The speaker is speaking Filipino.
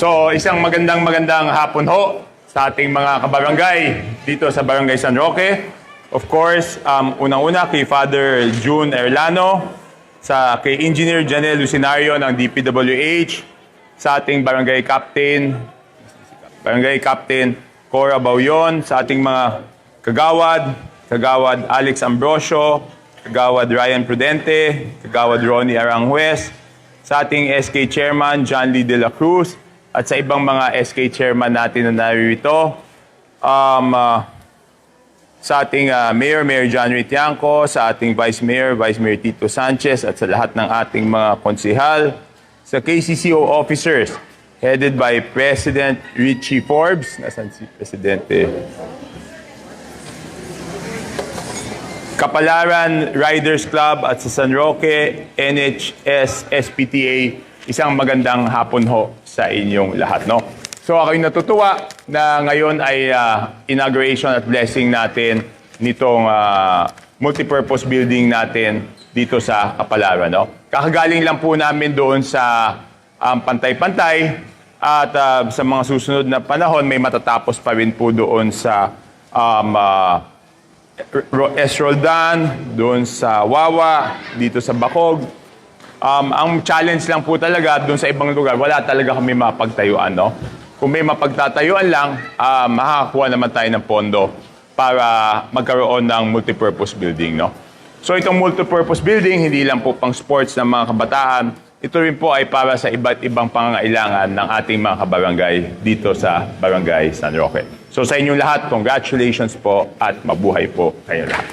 So, isang magandang hapon ho sa ating mga kabarangay dito sa Barangay San Roque. Of course, unang-una kay Father June Erlano, kay Engineer Janel Lucinario ng DPWH, sa ating Barangay Captain Cora Bauyon, sa ating mga Kagawad Alex Ambrosio, Kagawad Ryan Prudente, Kagawad Ronnie Aranjuez, sa ating SK Chairman John Lee De La Cruz, at sa ibang mga SK Chairman natin na naririto, sa ating Mayor John Ritianco, sa ating Vice Mayor Tito Sanchez, at sa lahat ng ating mga konsehal, sa KCCO officers, headed by President Richie Forbes. Nasaan si Presidente? Kapalaran Riders Club at sa San Roque NHS SPTA, isang magandang hapon ho sa inyong lahat, no? So ako'y natutuwa na ngayon ay inauguration at blessing natin nitong multipurpose building natin dito sa Kapalaran, no? Kakagaling lang po namin doon sa Pantay-Pantay at sa mga susunod na panahon may matatapos pa rin po doon sa S. Roldan, doon sa Wawa, dito sa Bacog. Ang challenge lang po talaga doon sa ibang lugar, wala talaga kami mapagtayuan, no? Kung may mapagtatayuan lang, makakakuha naman tayo ng pondo para magkaroon ng multipurpose building, no? So itong multipurpose building, hindi lang po pang sports ng mga kabataan, ito rin po ay para sa iba't ibang pangangailangan ng ating mga kabarangay dito sa Barangay San Roque. So sa inyong lahat, congratulations po at mabuhay po kayo lahat.